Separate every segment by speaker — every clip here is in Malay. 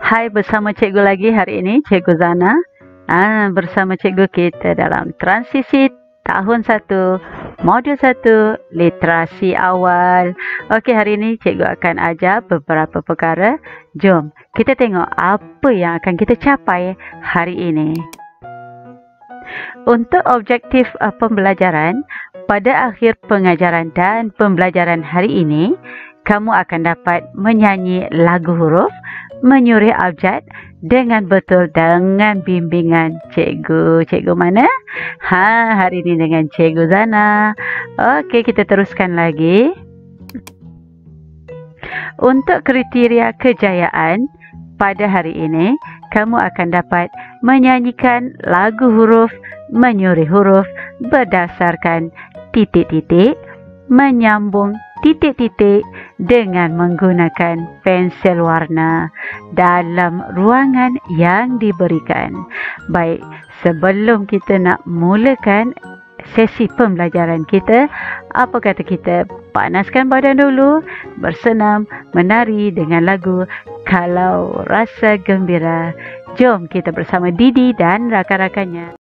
Speaker 1: Hai, bersama cikgu lagi hari ini, Cikgu Zana. Bersama cikgu kita dalam transisi tahun 1, modul 1, literasi awal. Okey, hari ini cikgu akan ajar beberapa perkara. Jom kita tengok apa yang akan kita capai hari ini. Untuk objektif pembelajaran, pada akhir pengajaran dan pembelajaran hari ini, kamu akan dapat menyanyi lagu huruf, menyuruh abjad dengan betul dengan bimbingan cikgu. Cikgu mana? Hari ini dengan Cikgu Zana. Okey, kita teruskan lagi. Untuk kriteria kejayaan pada hari ini, kamu akan dapat menyanyikan lagu huruf, menyuruh huruf berdasarkan titik-titik, menyambung titik-titik dengan menggunakan pensel warna dalam ruangan yang diberikan. Baik, sebelum kita nak mulakan sesi pembelajaran kita, apa kata kita panaskan badan dulu, bersenam, menari dengan lagu Kalau Rasa Gembira. Jom kita bersama Didi dan rakan-rakannya.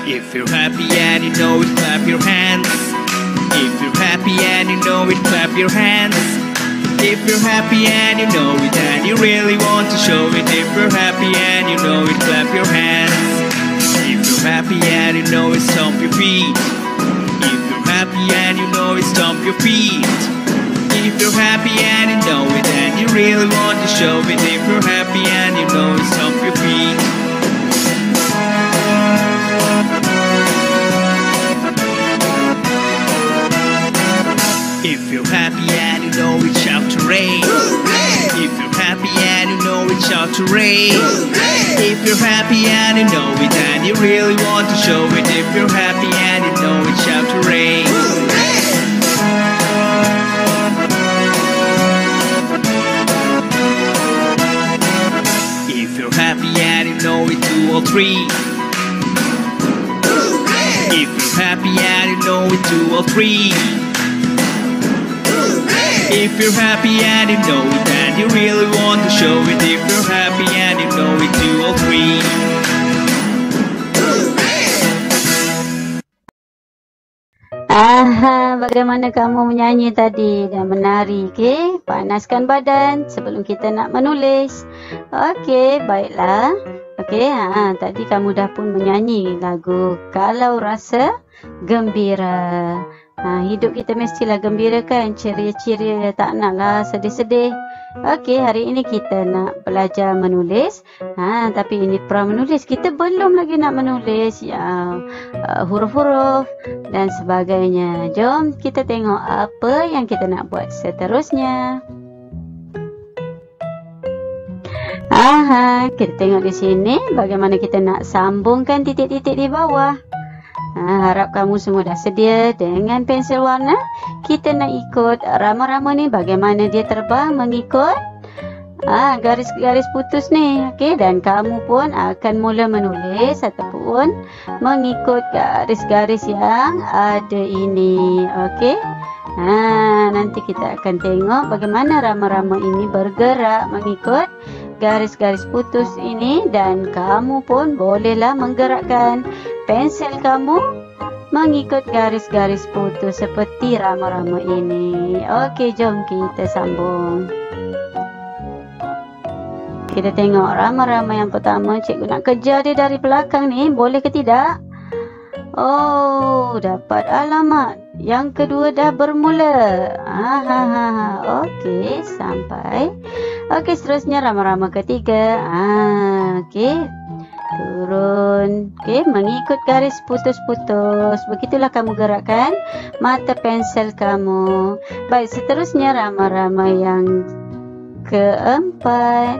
Speaker 2: If you're happy and you know it, clap your hands. If you're happy and you know it, clap your hands. If you're happy and you know it, and you really want to show it. If you're happy and you know it, clap your hands. If you're happy and you know it, stomp your feet. If you're happy and you know it, stomp your feet. If you're happy and you know it, and you really want to show it. If you're happy and you know it, stomp your feet. If you're happy and you know it, shout hooray! If you're happy and you know it, shout hooray! If you're happy and you know it, and you really want to show it. If you're happy and you know it, shout hooray! If you're happy and you know it, 2 or 3. If you're happy and you know it, 2 or 3. If you're happy and you know it, and you really want to show it. If you're happy and you know it, 2 or 3.
Speaker 1: Bagaimana kamu menyanyi tadi dan menari? Okey, panaskan badan sebelum kita nak menulis. Okey, baiklah. Okey, tadi kamu dah pun menyanyi lagu Kalau Rasa Gembira. Hidup kita mestilah gembira kan, ceria-ceria, tak naklah sedih-sedih. Okey, hari ini kita nak belajar menulis. Tapi ini pra menulis, kita belum lagi nak menulis huruf-huruf dan sebagainya. Jom kita tengok apa yang kita nak buat seterusnya. Kita tengok di sini bagaimana kita nak sambungkan titik-titik di bawah. Harap kamu semua dah sedia dengan pensel warna. Kita nak ikut rama-rama ni, bagaimana dia terbang mengikut garis-garis putus ni. Okey, dan kamu pun akan mula menulis ataupun mengikut garis-garis yang ada ini. Okey, nanti kita akan tengok bagaimana rama-rama ini bergerak mengikut garis-garis putus ini, dan kamu pun bolehlah menggerakkan pensel kamu mengikut garis-garis putus seperti rama-rama ini. Okey, jom kita sambung. Kita tengok rama-rama yang pertama. Cikgu nak kejar dia dari belakang ni, boleh ke tidak? Oh, dapat alamat. Yang kedua dah bermula. Okey, sampai. Okey, seterusnya rama-rama ketiga. Okey, turun. Okey, mengikut garis putus-putus. Begitulah kamu gerakkan mata pensel kamu. Baik, seterusnya rama-rama yang keempat.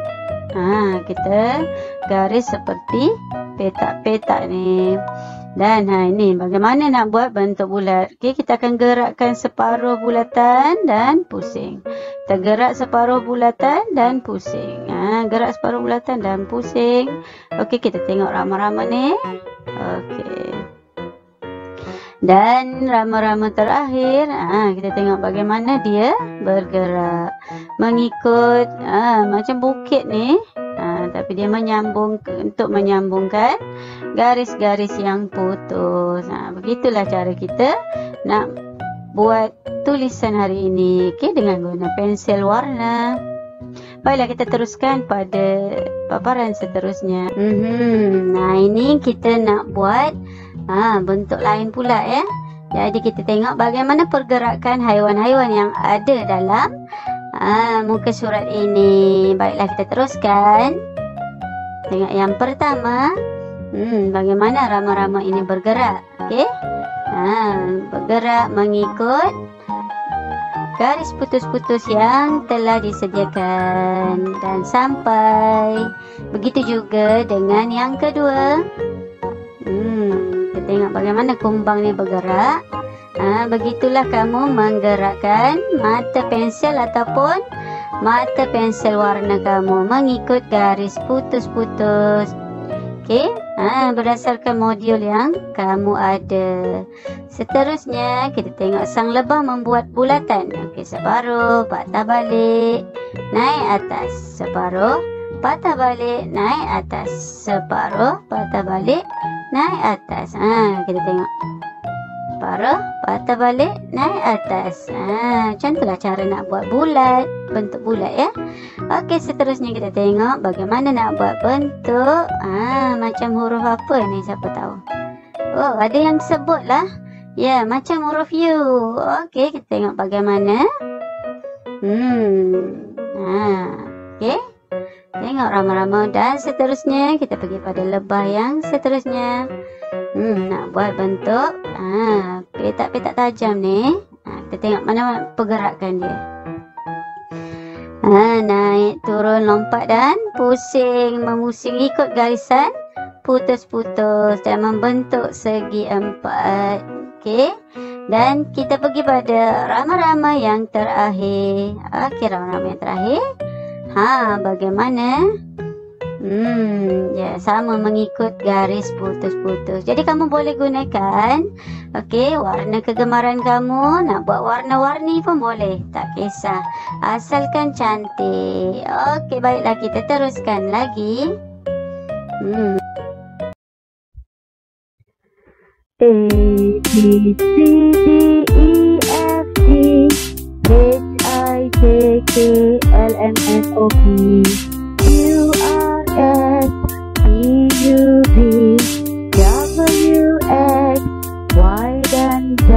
Speaker 1: Kita garis seperti petak-petak ni. Dan ini bagaimana nak buat bentuk bulat. Okey, kita akan gerakkan separuh bulatan dan pusing. Kita gerak separuh bulatan dan pusing. Gerak separuh bulatan dan pusing. Okey, kita tengok rama-rama ni. Okey. Dan rama-rama terakhir, kita tengok bagaimana dia bergerak. Mengikut macam bukit ni. Tapi dia untuk menyambungkan garis-garis yang putus. Begitulah cara kita nak buat tulisan hari ini, okey, dengan guna pensel warna. Baiklah, kita teruskan pada paparan seterusnya. Nah, ini kita nak buat bentuk lain pula ya. Jadi kita tengok bagaimana pergerakan haiwan-haiwan yang ada dalam muka surat ini. Baiklah, kita teruskan. Tengok yang pertama. Bagaimana rama-rama ini bergerak. Okey. Bergerak mengikut garis putus-putus yang telah disediakan. Dan sampai. Begitu juga dengan yang kedua. Kita tengok bagaimana kumbang ni bergerak. Begitulah kamu menggerakkan mata pensel ataupun mata pensel warna kamu mengikut garis putus-putus. Okey, berdasarkan modul yang kamu ada. Seterusnya kita tengok sang lebah membuat bulatan. Okey, separuh patah balik, naik atas, separuh patah balik, naik atas, separuh patah balik, naik atas. Kita tengok. Separuh patah balik, naik atas. Macam itulah cara nak buat bulat, bentuk bulat ya. Okey, seterusnya kita tengok bagaimana nak buat bentuk macam huruf apa ni, siapa tahu. Oh, ada yang sebut lah. Ya, macam huruf U. Okey, kita tengok bagaimana. Okey. Tengok rama-rama dan seterusnya kita pergi pada lebah yang seterusnya. Nak buat bentuk petak-petak tajam ni. Kita tengok mana pergerakan dia. Naik, turun, lompat dan pusing. Memusing ikut garisan putus-putus dan membentuk segi empat. Okey. Dan kita pergi pada rama-rama yang terakhir. Okey, rama-rama yang terakhir. Bagaimana? Ya, sama mengikut garis putus-putus. Jadi kamu boleh gunakan warna kegemaran kamu. Nak buat warna-warni pun boleh, tak kisah, asalkan cantik. Okey, baiklah, kita teruskan lagi. A, B, C, D, E, F, G, H, I, J, K, L, M, N, O, P, Q, R, S, T, U, V, W, X, Y, dan Z.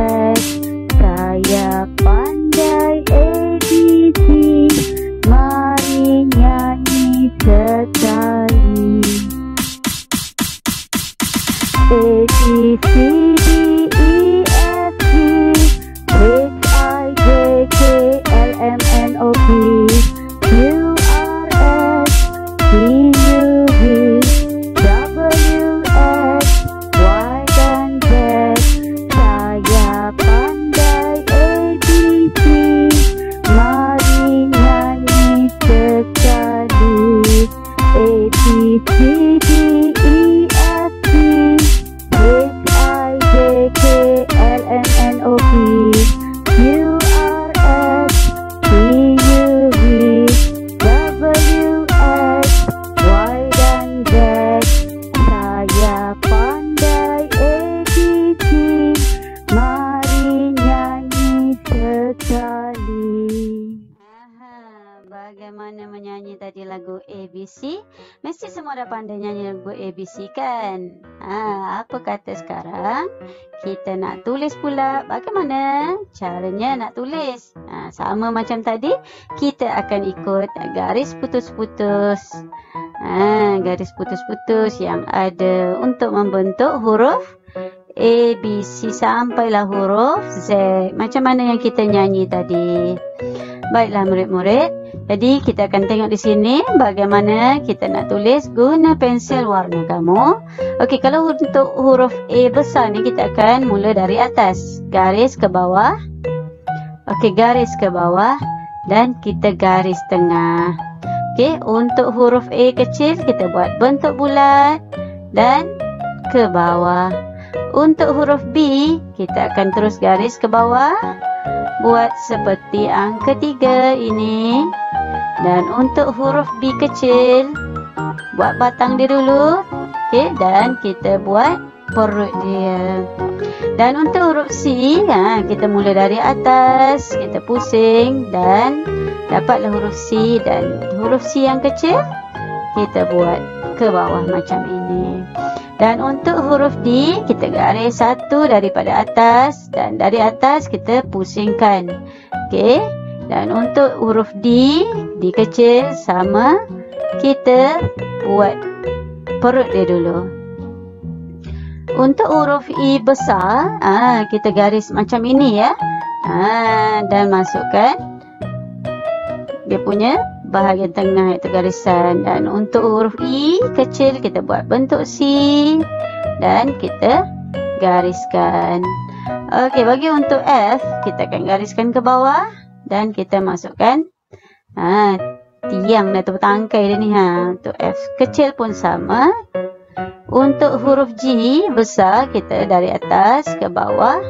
Speaker 1: Saya pandai ABC, mari nyanyi sekali. A, B, C, D, E, F, G, H, I, J, K, L, M, N, O, P, Q, R, S, T, U, V, W, X, Y, dan Z. Saya pandai ABC, mari nyanyi sekali. A, B, C, D, E, F, G, H, I, J, K, L, M, N, O, P, Q, R, S, T, U, V, W, X, Y, dan Z. Saya pandai ABC, mari nyanyi sekali. Bagaimana menyanyi tadi lagu ABC? Mesti semua dah pandai nyanyi lagu ABC kan? Apa kata sekarang? Kita nak tulis pula. Bagaimana caranya nak tulis? Sama macam tadi, kita akan ikut garis putus-putus. Garis putus-putus yang ada untuk membentuk huruf A, B, C sampailah huruf Z. Macam mana yang kita nyanyi tadi? Baiklah murid-murid, Jadi kita akan tengok di sini bagaimana kita nak tulis guna pensel warna kamu. Okey, kalau untuk huruf A besar ni kita akan mula dari atas, garis ke bawah. Okey, garis ke bawah dan kita garis tengah. Okey, untuk huruf A kecil kita buat bentuk bulat dan ke bawah. Untuk huruf B kita akan terus garis ke bawah, buat seperti angka 3 ini. Dan untuk huruf B kecil, buat batang dia dulu. Okey, dan kita buat perut dia. Dan untuk huruf C, kita mula dari atas, kita pusing dan dapatlah huruf C. Dan huruf C yang kecil, kita buat ke bawah macam ini. Dan untuk huruf D, kita garis satu daripada atas. Dan dari atas, kita pusingkan. Okey. Dan untuk huruf D kecil sama, kita buat perut dia dulu. Untuk huruf I besar, kita garis macam ini ya. Dan masukkan dia punya bahagian tengah itu garisan. Dan untuk huruf I kecil, kita buat bentuk C dan kita gariskan. Okey, bagi untuk F, kita akan gariskan ke bawah. Dan kita masukkan tiang atau tangkai dia ni. Untuk F kecil pun sama. Untuk huruf G besar, kita dari atas ke bawah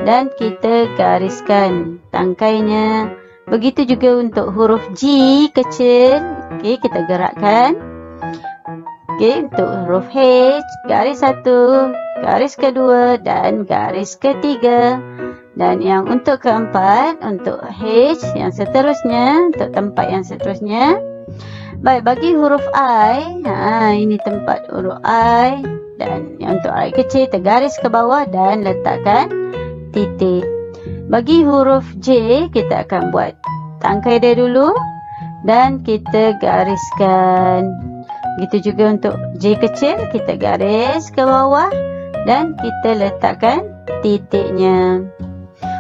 Speaker 1: dan kita gariskan tangkainya. Begitu juga untuk huruf G kecil. Okey, kita gerakkan. Okey, untuk huruf H, garis satu, garis kedua dan garis ketiga. Dan yang untuk keempat, untuk H yang seterusnya, untuk tempat yang seterusnya. Baik, bagi huruf I, ini tempat huruf I. Dan yang untuk I kecil, kita garis ke bawah dan letakkan titik. Bagi huruf J, kita akan buat tangkai dia dulu. Dan kita gariskan. Begitu juga untuk J kecil, kita garis ke bawah. Dan kita letakkan titiknya.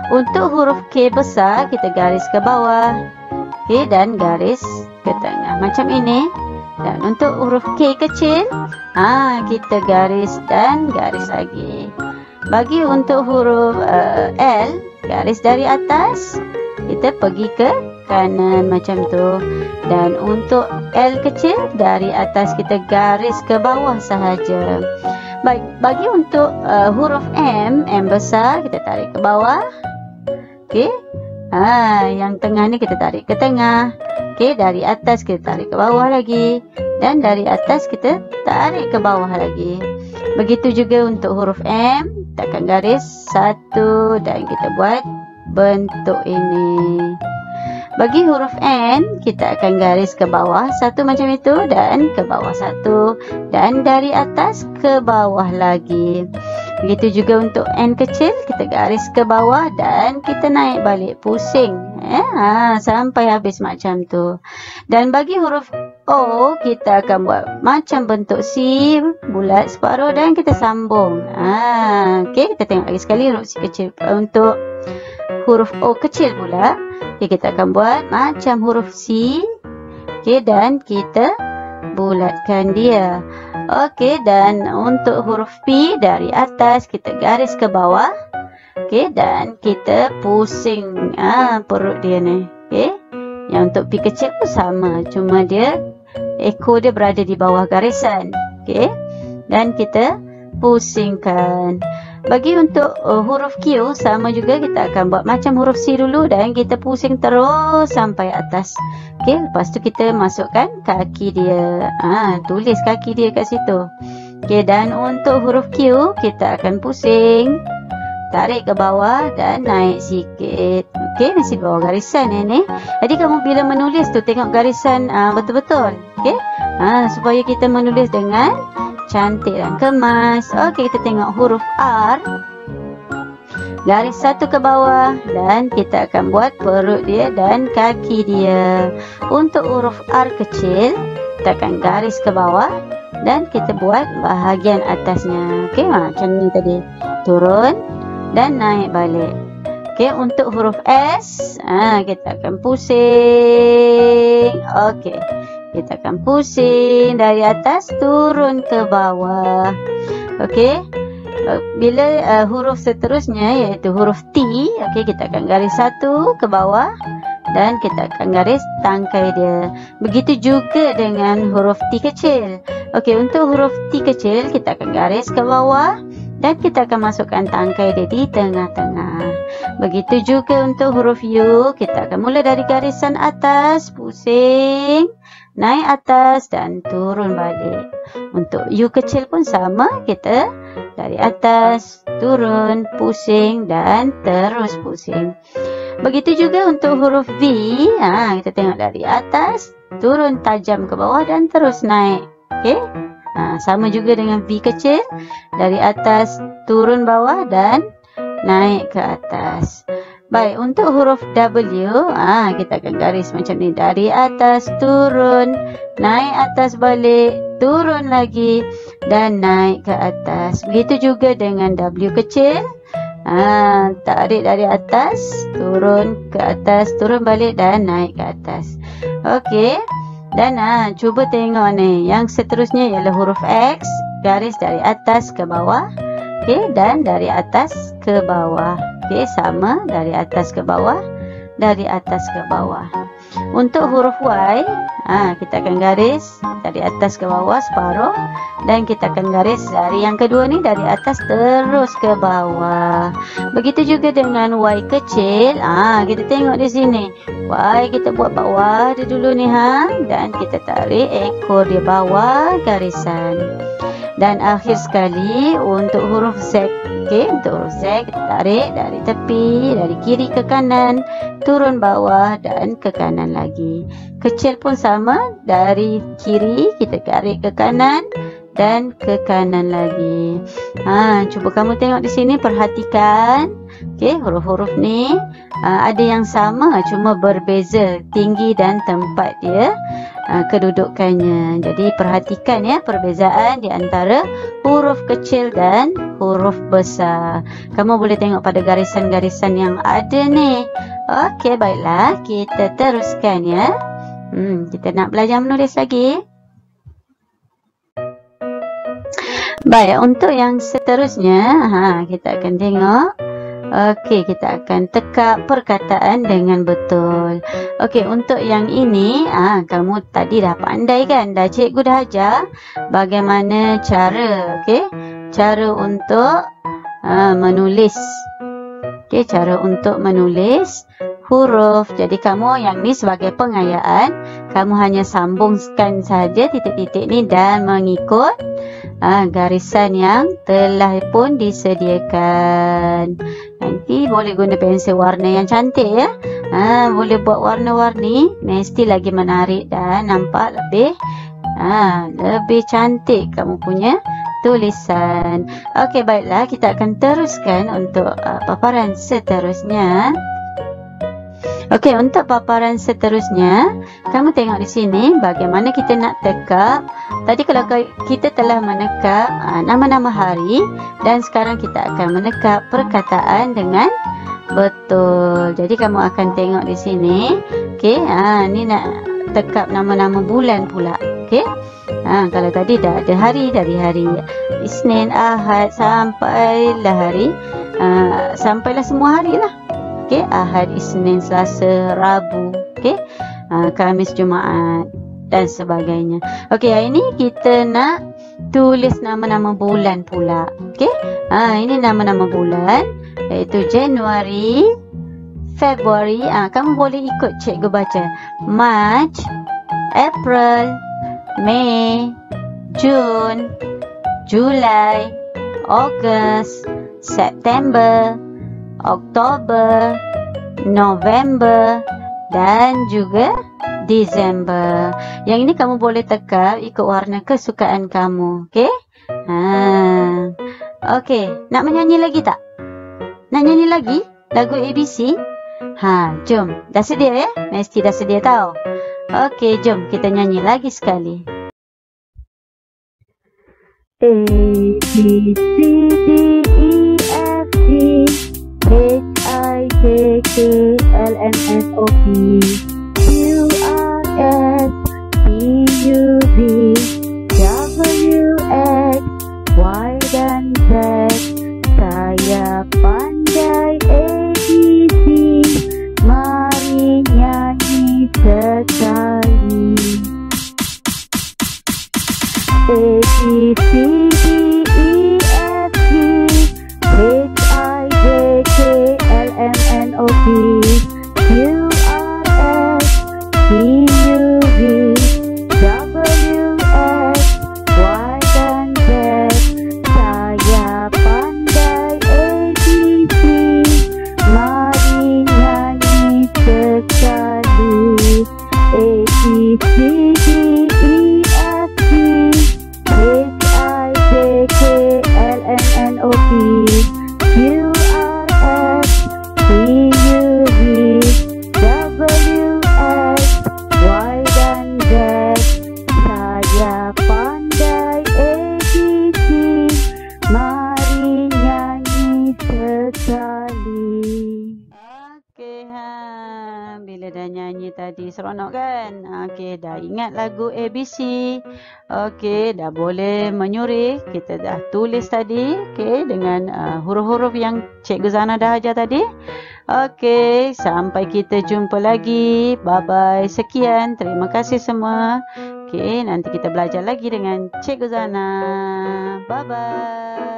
Speaker 1: Untuk huruf K besar, kita garis ke bawah. Okey, dan garis ke tengah. Macam ini. Dan untuk huruf K kecil, kita garis dan garis lagi. Bagi untuk huruf L, garis dari atas, kita pergi ke kanan macam tu. Dan untuk L kecil, dari atas kita garis ke bawah sahaja. Baik, bagi untuk huruf M besar, kita tarik ke bawah. Okey. Yang tengah ni kita tarik ke tengah. Okey, dari atas kita tarik ke bawah lagi. Dan dari atas kita tarik ke bawah lagi. Begitu juga untuk huruf M. Kita akan garis satu dan kita buat bentuk ini. Bagi huruf N, kita akan garis ke bawah satu macam itu dan ke bawah satu. Dan dari atas ke bawah lagi. Begitu juga untuk N kecil, kita garis ke bawah dan kita naik balik pusing. Sampai habis macam tu. Dan bagi huruf O, kita akan buat macam bentuk C, bulat separuh dan kita sambung. Okey, kita tengok lagi sekali huruf C kecil. Untuk huruf O kecil pula, kita akan buat macam huruf C. Okey, dan kita bulatkan dia. Okey, dan untuk huruf P dari atas kita garis ke bawah. Okey, dan kita pusing perut dia ni. Okey. Yang untuk P kecil pun sama, cuma dia ekor dia berada di bawah garisan. Okey. Dan kita pusingkan. Bagi untuk huruf Q sama juga, kita akan buat macam huruf C dulu dan kita pusing terus sampai atas. Okey, lepas tu kita masukkan kaki dia. Tulis kaki dia kat situ. Okey, dan untuk huruf Q kita akan pusing, tarik ke bawah dan naik sikit. Okey, masih di bawah garisan ni. Jadi kamu bila menulis tu tengok garisan betul-betul. Okey. Supaya kita menulis dengan cantik dan kemas. Okey, kita tengok huruf R. Garis satu ke bawah dan kita akan buat perut dia dan kaki dia. Untuk huruf R kecil, kita akan garis ke bawah dan kita buat bahagian atasnya. Okey, macam ni tadi. Turun dan naik balik. Okey, untuk huruf S, kita akan pusing. Okey, kita akan pusing dari atas turun ke bawah. Okey, bila huruf seterusnya iaitu huruf T, okey, kita akan garis satu ke bawah dan kita akan garis tangkai dia. Begitu juga dengan huruf T kecil. Okey, untuk huruf T kecil kita akan garis ke bawah dan kita akan masukkan tangkai dia di tengah-tengah. Begitu juga untuk huruf U, kita akan mula dari garisan atas, pusing, naik atas dan turun balik. Untuk U kecil pun sama, kita dari atas, turun, pusing dan terus pusing. Begitu juga untuk huruf V, kita tengok dari atas, turun tajam ke bawah dan terus naik. Okey. Sama juga dengan V kecil, dari atas turun bawah dan naik ke atas. Baik, untuk huruf W, kita akan garis macam ni, dari atas turun, naik atas balik, turun lagi dan naik ke atas. Begitu juga dengan W kecil, tarik dari atas, turun ke atas, turun balik dan naik ke atas. Okey. Dan cuba tengok ni, yang seterusnya ialah huruf X, garis dari atas ke bawah, okey, dan dari atas ke bawah. Okey, sama dari atas ke bawah, dari atas ke bawah. Untuk huruf Y, kita akan garis dari atas ke bawah separuh dan kita akan garis dari yang kedua ni dari atas terus ke bawah. Begitu juga dengan Y kecil, kita tengok di sini. Y kita buat bawah dia dulu ni, dan kita tarik ekor dia bawah garisan. Dan akhir sekali untuk huruf Z. Okey, untuk huruf Z kita tarik dari tepi, dari kiri ke kanan, turun bawah dan ke kanan lagi. Kecil pun sama, dari kiri kita tarik ke kanan dan ke kanan lagi. Cuba kamu tengok di sini, perhatikan. Okey, huruf-huruf ni ada yang sama, cuma berbeza tinggi dan tempat dia, kedudukannya. Jadi perhatikan ya perbezaan di antara huruf kecil dan huruf besar. Kamu boleh tengok pada garisan-garisan yang ada ni. Okey, baiklah, kita teruskan ya. Kita nak belajar menulis lagi. Baik, untuk yang seterusnya, kita akan tengok. Okey, kita akan tekak perkataan dengan betul. Okey, untuk yang ini, kamu tadi dah pandai kan? Cikgu dah ajar bagaimana cara, cara untuk menulis. Okey, cara untuk menulis huruf. Jadi kamu yang ni sebagai pengayaan, kamu hanya sambungkan saja titik-titik ni dan mengikut garisan yang telah pun disediakan. Nanti boleh guna pensel warna yang cantik ya. Boleh buat warna-warni, mesti lagi menarik dan nampak lebih cantik kamu punya tulisan. Okey, baiklah, kita akan teruskan untuk paparan seterusnya. Okey, untuk paparan seterusnya, kamu tengok di sini bagaimana kita nak tekak. Tadi kalau kita telah menekak nama-nama hari dan sekarang kita akan menekak perkataan dengan betul. Jadi kamu akan tengok di sini. Okey, ni nak tekak nama-nama bulan pula. Okey. Kalau tadi dah ada hari, dari hari Isnin, Ahad sampailah hari sampailah semua hari lah. Okey, Ahad, Isnin, Selasa, Rabu, okey, Khamis, Jumaat dan sebagainya. Okey, hari ini kita nak tulis nama-nama bulan pula. Okey, ini nama-nama bulan iaitu Januari, Februari. Kamu boleh ikut cikgu baca. March, April, May, June, July, August, September, Oktober, November dan juga Disember. Yang ini kamu boleh tekak ikut warna kesukaan kamu. Okey? Okey, nak menyanyi lagi tak? Nak nyanyi lagi lagu ABC? Jom. Dah sedia ya? Mesti dah sedia tau. Okey, jom kita nyanyi lagi sekali. A, B, C, D, E, F, G, H, I, J K L M N O P Q R S T U V W X Y dan Z. Saya pandai ABC, mari nyanyi sekali. A B C D E F G H I J K L M N O P Q R S T U V W X Y dan Z. Saya pandai ABC, mari nyanyi sekali. A B C D E F G H I J K L M N O P Q R S T U V W X Y dan Z. Saya pandai ABC, mari nyanyi sekali. Okey, bila dah nyanyi tadi seronok kan? Okey, dah ingat lagu ABC. Okey, dah boleh menyurik. Kita dah tulis tadi, okey, dengan huruf-huruf yang Cikgu Zana dah ajar tadi. Okey, sampai kita jumpa lagi. Bye-bye. Sekian. Terima kasih semua. Okey, nanti kita belajar lagi dengan Cikgu Zana. Bye-bye.